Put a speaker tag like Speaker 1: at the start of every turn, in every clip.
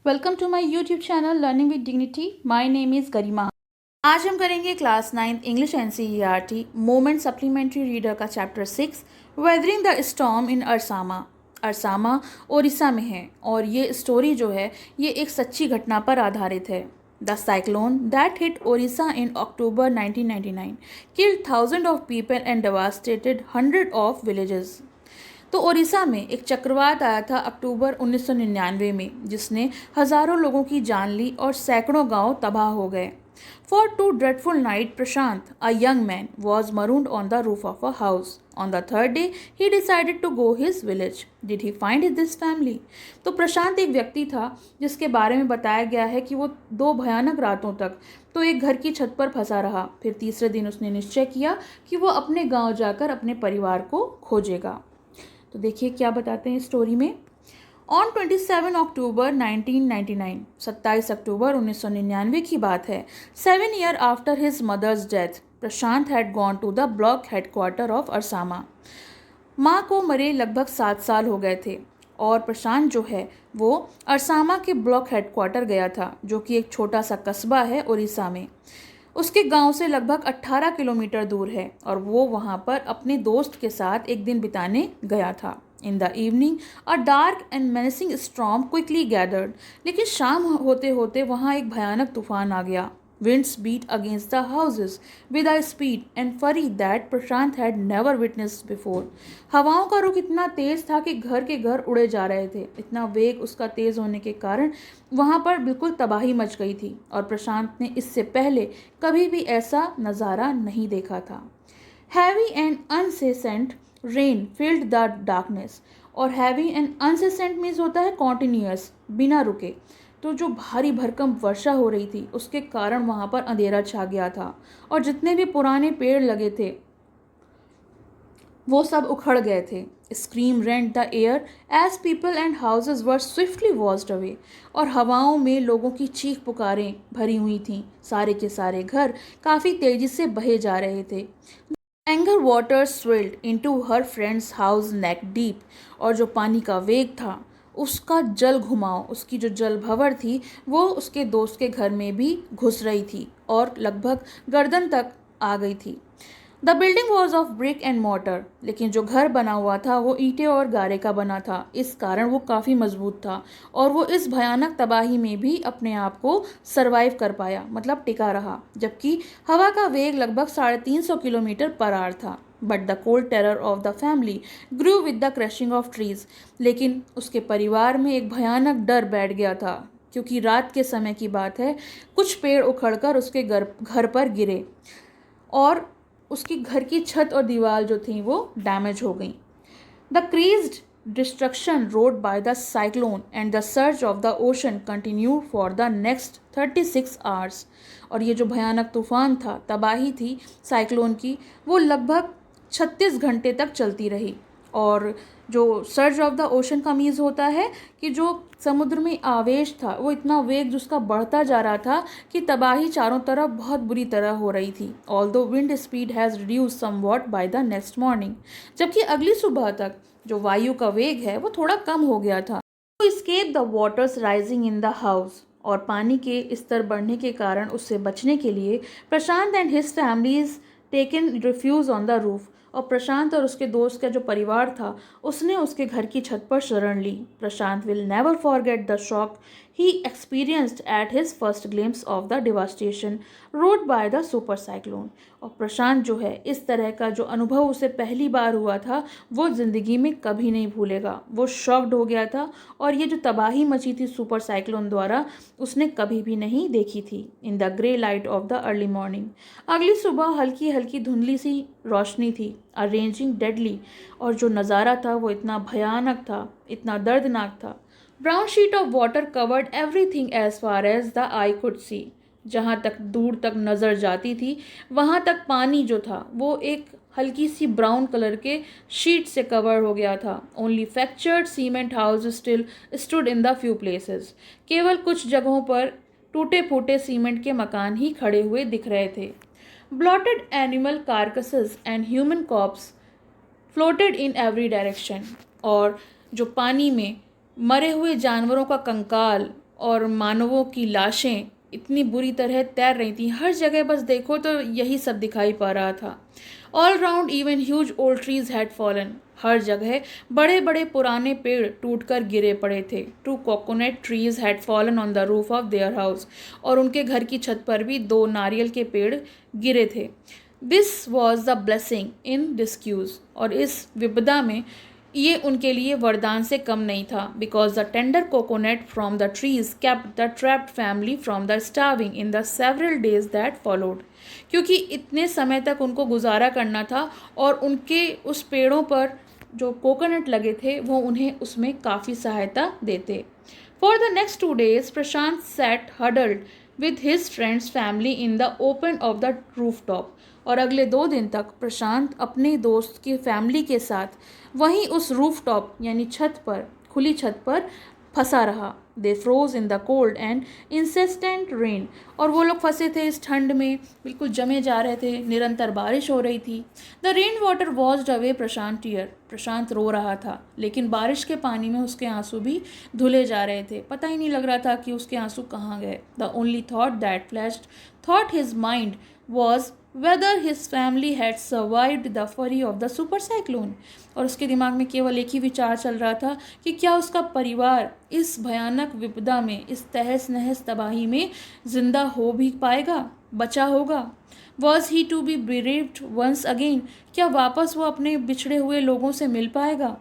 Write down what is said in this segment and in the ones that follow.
Speaker 1: Welcome to my YouTube channel learning with dignity. My name is Garima. आज हम करेंगे class 9 English NCERT moment supplementary reader का chapter 6 weathering the storm in Ersama. Ersama Odisha में है और ये स्टोरी जो है ये एक सच्ची घटना पर आधारित है। The cyclone that hit Odisha in October 1999 killed thousands of people and devastated hundreds of villages। तो ओडिशा में एक चक्रवात आया था अक्टूबर 1999 में, जिसने हजारों लोगों की जान ली और सैकड़ों गांव तबाह हो गए। For 2 dreadful nights, Prashant, a young man, was marooned on the roof of a house. On the third day, he decided to go his village. Did he find this family? तो प्रशांत एक व्यक्ति था जिसके बारे में बताया गया है कि वो 2 भयानक रातों तक तो एक घर की छत पर फंसा रहा। फिर तीसरे दिन उसने निश्चय किया कि वो अपने गांव जाकर अपने परिवार को खोजेगा। तो देखिए क्या बताते हैं स्टोरी में। ऑन 27 अक्टूबर 1999, 27 अक्टूबर 1999 की बात है। 7 year after his mother's death, Prashant had gone to the block headquarter of Ersama. माँ को मरे लगभग 7 साल हो गए थे और प्रशांत जो है वो अरसामा के ब्लॉक हेडक्वार्टर गया था, जो कि एक छोटा सा कस्बा है उड़ीसा में। उसके गांव से लगभग 18 किलोमीटर दूर है और वो वहां पर अपने दोस्त के साथ एक दिन बिताने गया था। In the evening a dark and menacing storm quickly gathered. लेकिन शाम होते होते वहां एक भयानक तूफान आ गया। Winds beat against the houses with a speed and fury that Prashant had never witnessed before। हवाओं का रुख इतना तेज था कि घर के घर उड़े जा रहे थे। इतना वेग उसका तेज होने के कारण वहां पर बिल्कुल तबाही मच गई थी और प्रशांत ने इससे पहले कभी भी ऐसा नज़ारा नहीं देखा था। Heavy and incessant rain filled the darkness। और heavy and incessant मीन्स होता है कॉन्टिन्यूअस, बिना रुके। तो जो भारी भरकम वर्षा हो रही थी उसके कारण वहां पर अंधेरा छा गया था और जितने भी पुराने पेड़ लगे थे वो सब उखड़ गए थे। Scream rent the air as people and houses were swiftly washed away. और हवाओं में लोगों की चीख पुकारें भरी हुई थीं। सारे के सारे घर काफ़ी तेजी से बहे जा रहे थे। Anger water swilled into her friend's house neck deep. और जो पानी का वेग था उसका जल घुमाव, उसकी जो जल भंवर थी वो उसके दोस्त के घर में भी घुस रही थी और लगभग गर्दन तक आ गई थी। The building was of brick and mortar. लेकिन जो घर बना हुआ था वो ईंटें और गारे का बना था, इस कारण वो काफ़ी मजबूत था और वो इस भयानक तबाही में भी अपने आप को सरवाइव कर पाया, मतलब टिका रहा। जबकि हवा का वेग लगभग 350 किलोमीटर पर आवर था। But the cold terror of the family grew with the crushing of trees. लेकिन उसके परिवार में एक भयानक डर बैठ गया था, क्योंकि रात के समय की बात है। कुछ पेड़ उखड़कर उसके घर पर गिरे और उसकी घर की छत और दीवार जो थी वो डैमेज हो गई। The crazed destruction wrought by the cyclone and the surge of the ocean continue for the next 36 hours. और ये जो भयानक तूफान था, तबाही थी साइक्लोन की, वो लगभग 36 घंटे तक चलती रही। और जो सर्ज ऑफ द ओशन का मीन्स होता है कि जो समुद्र में आवेश था वो इतना वेग जिसका बढ़ता जा रहा था कि तबाही चारों तरफ बहुत बुरी तरह हो रही थी। Although wind speed has reduce somewhat by the next morning. जबकि अगली सुबह तक जो वायु का वेग है वो थोड़ा कम हो गया था। To escape the waters rising in the house. और पानी के स्तर बढ़ने के कारण उससे बचने के लिए Prashant and his family's taken refuge on the roof. और प्रशांत और उसके दोस्त का जो परिवार था उसने उसके घर की छत पर शरण ली। Prashant will never forget the shock he experienced at his first glimpse of the devastation wrought by the super cyclone. और प्रशांत जो है इस तरह का जो अनुभव उसे पहली बार हुआ था वो ज़िंदगी में कभी नहीं भूलेगा। वो शॉक्ड हो गया था और ये जो तबाही मची थी सुपर साइक्लोन द्वारा उसने कभी भी नहीं देखी थी। In the grey light of the early morning. अगली सुबह हल्की हल्की धुंधली सी रोशनी थी, अरेंजिंग डेडली। और जो नज़ारा था वो इतना भयानक था, इतना दर्दनाक था। Brown sheet of water covered everything as far as the eye could see. जहाँ तक दूर तक नज़र जाती थी वहाँ तक पानी जो था वो एक हल्की सी ब्राउन कलर के शीट से कवर हो गया था। Only fractured cement house still stood in the few places. केवल कुछ जगहों पर टूटे फूटे सीमेंट के मकान ही खड़े हुए दिख रहे थे। Bloated animal carcasses and human corpses floated in every direction. और जो पानी में मरे हुए जानवरों का कंकाल और मानवों की लाशें इतनी बुरी तरह तैर रही थी। हर जगह बस देखो तो यही सब दिखाई पा रहा था। All round even huge old trees had fallen. हर जगह बड़े बड़े पुराने पेड़ टूटकर गिरे पड़े थे। 2 coconut trees had fallen on the roof of their house. और उनके घर की छत पर भी 2 नारियल के पेड़ गिरे थे। This was the blessing in disguise. और इस विपदा में ये उनके लिए वरदान से कम नहीं था। Because the tender coconut from the trees kept the trapped family from the starving in the several days that followed. क्योंकि इतने समय तक उनको गुजारा करना था और उनके उस पेड़ों पर जो कोकोनट लगे थे वो उन्हें उसमें काफ़ी सहायता देते। For the next 2 days Prashant sat huddled with his friends family in the open of the roof top. और अगले 2 दिन तक प्रशांत अपने दोस्त की फैमिली के साथ वहीं उस रूफ टॉप यानी छत पर, खुली छत पर फंसा रहा। They froze in the cold and insistent rain. और वो लोग फंसे थे इस ठंड में, बिल्कुल जमे जा रहे थे, निरंतर बारिश हो रही थी। The rain water washed away Prashant tear. Prashant रो रहा था, लेकिन बारिश के पानी में उसके आंसू भी धुले जा रहे थे। पता ही नहीं लग रहा था कि उसके आंसू कहाँ गए। The only thought that flashed thought his mind was whether his family had survived the fury of the super cyclone। और उसके दिमाग में केवल एक ही विचार चल रहा था कि क्या उसका परिवार इस भयानक विपदा में, इस तहस नहस तबाही में जिंदा हो भी पाएगा, बचा होगा। Was he to be bereaved once again? क्या वापस वो अपने बिछड़े हुए लोगों से मिल पाएगा।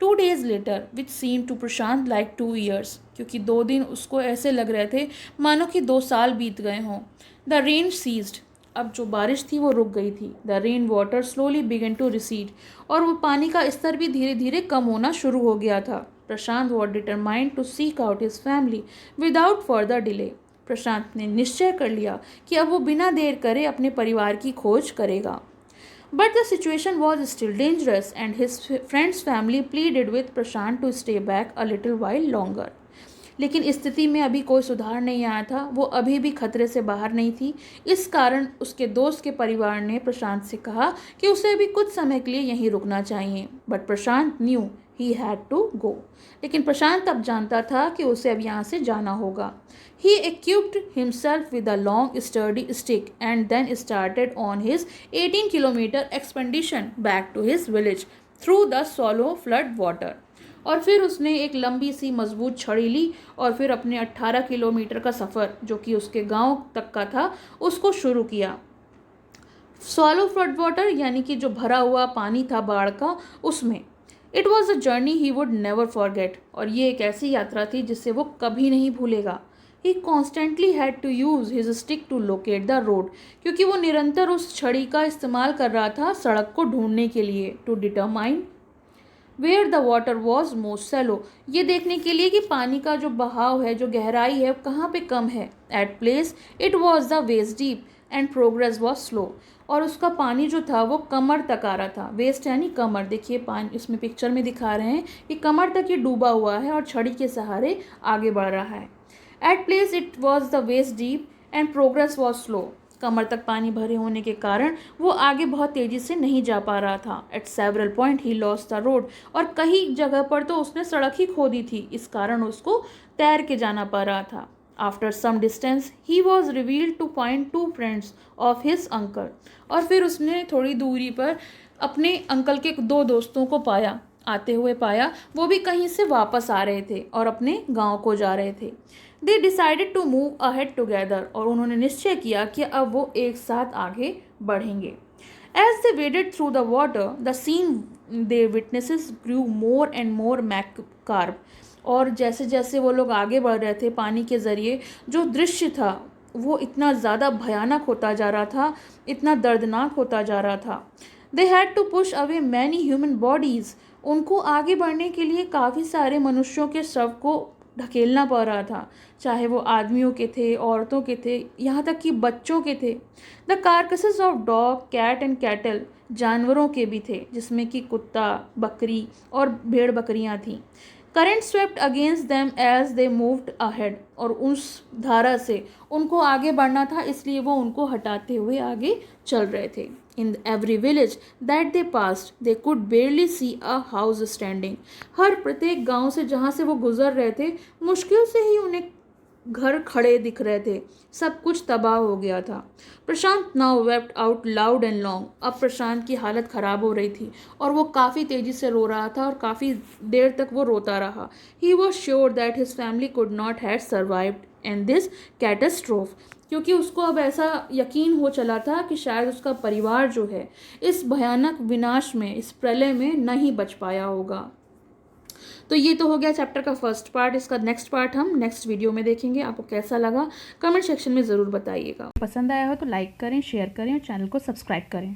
Speaker 1: 2 days later, which seemed to Prashant like 2 years, क्योंकि 2 दिन उसको ऐसे लग रहे थे मानो कि 2 साल बीत गए हों। The rain ceased। अब जो बारिश थी वो रुक गई थी। The rain water slowly began to recede. और वो पानी का स्तर भी धीरे धीरे कम होना शुरू हो गया था। Prashant was determined to seek out his family without further delay. Prashant ने निश्चय कर लिया कि अब वो बिना देर करे अपने परिवार की खोज करेगा। But the situation was still dangerous and his friends family pleaded with Prashant to stay back a little while longer. लेकिन स्थिति में अभी कोई सुधार नहीं आया था। वो अभी भी खतरे से बाहर नहीं थी। इस कारण उसके दोस्त के परिवार ने प्रशांत से कहा कि उसे अभी कुछ समय के लिए यहीं रुकना चाहिए। But Prashant knew he had to go. लेकिन प्रशांत अब जानता था कि उसे अब यहाँ से जाना होगा। ही equipped himself with a long sturdy stick and then started on his 18-kilometer expedition back to his village through the shallow flood water। और फिर उसने एक लंबी सी मजबूत छड़ी ली और फिर अपने 18 किलोमीटर का सफ़र, जो कि उसके गांव तक का था, उसको शुरू किया। सॉलो फ्लड वाटर यानी कि जो भरा हुआ पानी था बाढ़ का, उसमें। It was a journey he would never forget. और ये एक ऐसी यात्रा थी जिसे वो कभी नहीं भूलेगा। He constantly had to use his stick to locate the road. क्योंकि वो निरंतर उस छड़ी का इस्तेमाल कर रहा था सड़क को ढूंढने के लिए। To determine where the water was most shallow. ये देखने के लिए कि पानी का जो बहाव है, जो गहराई है, कहाँ पे कम है। At place it was the waist deep and progress was slow. और उसका पानी जो था वो कमर तक आ रहा था। वेस्ट यानी कमर। देखिए पानी इसमें पिक्चर में दिखा रहे हैं कि कमर तक ये डूबा हुआ है और छड़ी के सहारे आगे बढ़ रहा है। At place it was the waist deep and progress was slow. कमर तक पानी भरे होने के कारण वो आगे बहुत तेज़ी से नहीं जा पा रहा था। Eight several point he lost the road. और कई जगह पर तो उसने सड़क ही खो दी थी, इस कारण उसको तैर के जाना पड़ रहा था। After some distance he was revealed to find 2 friends of his uncle. और फिर उसने थोड़ी दूरी पर अपने अंकल के 2 दोस्तों को पाया, आते हुए पाया। वो भी कहीं से वापस आ रहे थे और अपने गांव को जा रहे थे। They decided to move ahead together. और उन्होंने निश्चय किया कि अब वो एक साथ आगे बढ़ेंगे। As they waded through the water the scene they witnesses grew more and more macabre. और जैसे जैसे वो लोग आगे बढ़ रहे थे पानी के ज़रिए, जो दृश्य था वो इतना ज़्यादा भयानक होता जा रहा था, इतना दर्दनाक होता जा रहा था। They had to push away many human bodies. उनको आगे बढ़ने के लिए काफ़ी सारे मनुष्यों के शव को ढकेलना पड़ रहा था, चाहे वो आदमियों के थे, औरतों के थे, यहाँ तक कि बच्चों के थे। The carcasses of dog, cat and cattle, जानवरों के भी थे, जिसमें कि कुत्ता, बकरी और भेड़ बकरियाँ थीं। Current swept against them as they moved ahead. और उस धारा से उनको आगे बढ़ना था, इसलिए वो उनको हटाते हुए आगे चल रहे थे। In every village that they passed they could barely see a house standing. हर प्रत्येक गांव से जहाँ से वो गुजर रहे थे, मुश्किल से ही उन्हें घर खड़े दिख रहे थे। सब कुछ तबाह हो गया था। Prashant now wept out loud and long. अब प्रशांत की हालत ख़राब हो रही थी और वो काफ़ी तेज़ी से रो रहा था और काफ़ी देर तक वो रोता रहा। He was sure that his family could not have survived in this catastrophe, क्योंकि उसको अब ऐसा यकीन हो चला था कि शायद उसका परिवार जो है इस भयानक विनाश में, इस प्रलय में नहीं बच पाया होगा। तो ये तो हो गया चैप्टर का फर्स्ट पार्ट। इसका नेक्स्ट पार्ट हम नेक्स्ट वीडियो में देखेंगे। आपको कैसा लगा कमेंट सेक्शन में ज़रूर बताइएगा। पसंद आया हो तो लाइक करें, शेयर करें और चैनल को सब्सक्राइब करें।